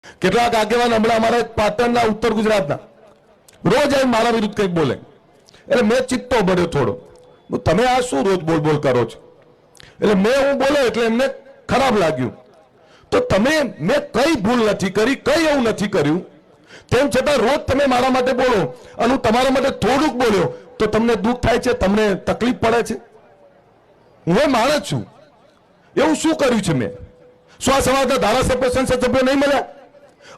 કેટલાક આગેવાન હમણાં અમારા પાટણના ઉત્તર ગુજરાતના રોજ આવી મારા વિરુદ્ધ કંઈક બોલે એટલે મેં ચિત્તો ભર્યો થોડો, તમે આ શું રોજ બોલ કરો છો? એટલે હું બોલ્યો એટલે એમને ખરાબ લાગ્યું. તો તમે મેં કઈ ભૂલ નથી કરી, કઈ એવું નથી કર્યું, તેમ છતાં રોજ તમે મારા માટે બોલો અને હું તમારા માટે થોડુંક બોલ્યો તો તમને દુઃખ થાય છે, તમને તકલીફ પડે છે. હું માણસ છું, એવું શું કર્યું છે મેં? શું આ સમાજના ધારાસભ્ય સંસદ સભ્યો નહીં મળ્યા?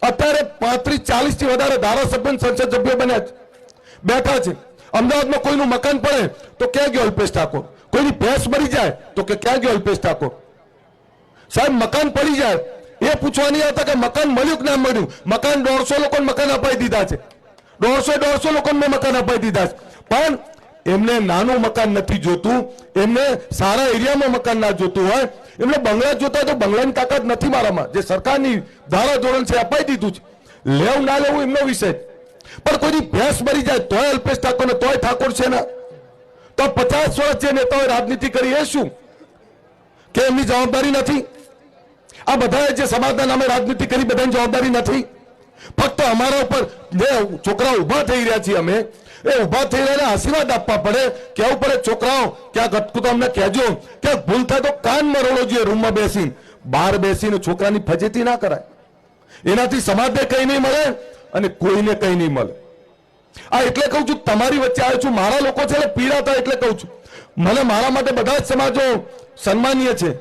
અત્યારે 35-40 થી વધારે ધારાસભ્ય સંસદ સભ્યો બન્યા છે, બેઠા છે. અમદાવાદમાં કોઈનું મકાન પડે તો ક્યાં ગયો અલ્પેશ ઠાકોર? કોઈની ભેંસ મરી જાય તો કે ક્યાં ગયો અલ્પેશ ઠાકોર? સાહેબ, મકાન પડી જાય એ પૂછવા નહીં આવતા કે મકાન મળ્યું કે ના મળ્યું. મકાન 150 લોકોને મકાન અપાઈ દીધા છે, 150 લોકોને મકાન અપાઈ દીધા છે. પણ એમને નાનું મકાન નથી જોતું, એમને સારા એરિયામાં મકાન ના જોતું હોય, એમને બંગલા જોતા હોય તો બંગલાની તાકાત નથી મારામાં. જે સરકારની ધારા ધોરણ છે અપાઈ દીધું છે, લેવું ના લેવું એમનો વિષય. પણ કોઈની ભેંસ મરી જાય તોય અલ્પેશ ઠાકોર ને તોય ઠાકોર છે ને. તો 50 વર્ષ જે નેતાઓએ રાજનીતિ કરી એ શું કે એમની જવાબદારી નથી? આ બધાએ જે સમાજના નામે રાજનીતિ કરી બધાની જવાબદારી નથી? ફક્ત અમારા ઉપર જે છોકરાઓ ઉભા થઈ રહ્યા છીએ અમે, એ ઉભા થઈ રહ્યા આશીર્વાદ આપવા પડે, કહેવું પડે છોકરાઓ ક્યાંક અટકું તો અમને કહેજો, ક્યાંક ભૂલ થાય તો કાન મરોડો જોઈએ. રૂમમાં બેસીને, બહાર બેસીને છોકરાની ફજેતી ના કરાય. એનાથી સમાજને કઈ નહીં મળે અને કોઈને કઈ નહીં મળે. આ એટલે કહું છું, તમારી વચ્ચે આવ્યો છું, મારા લોકો છે એટલે પીડાતા એટલે કહું છું. મને મારા માટે બધા જ સમાજો સન્માનીય છે.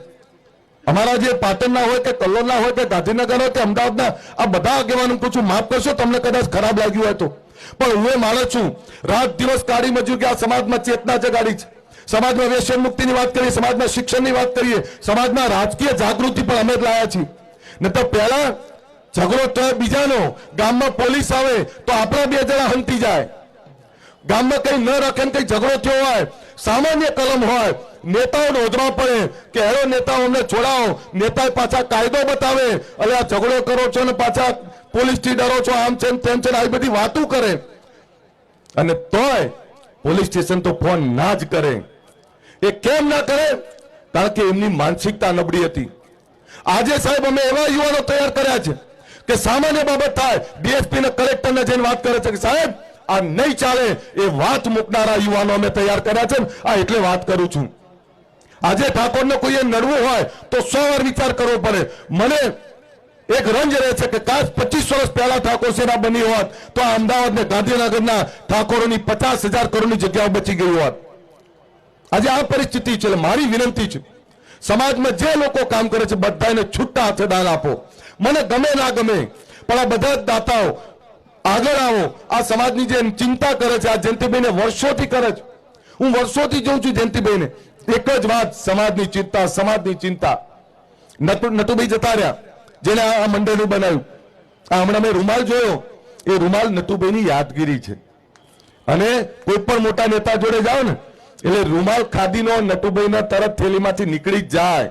અમારા જે પાટણના હોય કે કલ્લોલના હોય કે ગાંધીનગર હોય કે અમદાવાદના, આ બધા આગેવાનો કહું છું, માફ કરશો તમને કદાચ ખરાબ લાગ્યું હોય તો, પણ હું એ માણસ છું. રાત દિવસ કાઢી મજ્યું કે આ સમાજમાં ચેતના જગાડી છે, સમાજમાં વ્યસન મુક્તિની વાત કરીએ, સમાજમાં શિક્ષણની વાત કરીએ, સમાજમાં રાજકીય જાગૃતિ પણ અમે જ લાયા છીએ. ને તો પહેલા ઝઘડો તો બીજાનો, ગામમાં પોલીસ આવે તો આપણા 2 જણા હંતી જાય. ગામમાં કઈ ન રાખે કઈ ઝઘડો થયો હોય, સામાન્ય કલમ હોય, નેતાઓ નોંધવા પડે કે હેરો નેતાઓ અમને છોડાવો. નેતા પાછા કાયદો બતાવે, એટલે આ ઝઘડો કરો છો ને પાછા પોલીસ થી ડરો છો, આમ છે તેમ છે, આવી બધી વાતો કરે. અને તોય પોલીસ સ્ટેશન તો ફોન ના જ કરે. એ કેમ ના કરે? કારણ કે એમની માનસિકતા નબળી હતી. આજે સાહેબ અમે એવા યુવાનો તૈયાર કર્યા છે કે સામાન્ય બાબત થાય ડીએસપી ને કલેક્ટર ને જઈને વાત કરે છે કે સાહેબ આ નહીં ચાલે, એ વાત મૂકનારા યુવાનો અમે તૈયાર કર્યા છે. આ એટલે વાત કરું છું. આજે ઠાકોરને કોઈએ નડવું હોય તો 100 વાર વિચાર કરવો પડે. મને એક રંજ રહે છે કે કાશ 25 વર્ષ પહેલા ઠાકોર સેના બની હોત તો આ અમદાવાદ ને ગાંધીનગરના ઠાકોરોની 50,000 કરોડની જગ્યાઓ બચી ગઈ હોત. આજે આ પરિસ્થિતિ છે. મારી વિનંતી છે, સમાજમાં જે લોકો કામ કરે છે બધાને છૂટા હાથે દાન આપો. મને ગમે ના ગમે પણ આ બધા દાતાઓ આગળ આવો. આ સમાજની જે ચિંતા કરે છે, આ જયંતિભાઈને વર્ષોથી કરે છે, હું વર્ષોથી જોઉં છું જયંતિભાઈને. એક જ વાત, સમાજની ચિંતા, સમાજની ચિંતા. નટુભાઈ જતા રહ્યા, જેને આ મંડળનું બનાવ્યું. આ હમણાં મેં રૂમાલ જોયો, એ રૂમાલ નટુભાઈની યાદગીરી છે. અને કોઈ પણ મોટા નેતા જોડે જાઓ ને એટલે રૂમાલ ખાદીનો નટુભાઈના તરત થેલીમાંથી નીકળી જ જાય.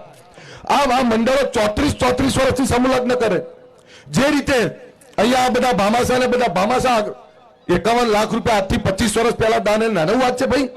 આ મંડળો 34 વર્ષથી સંલગ્ન કરે. જે રીતે અહીંયા બધા ભામાસા ને બધા ભામાસા 51 લાખ રૂપિયા આજથી 25 વર્ષ પહેલા દાન, નાનું વાત છે ભાઈ.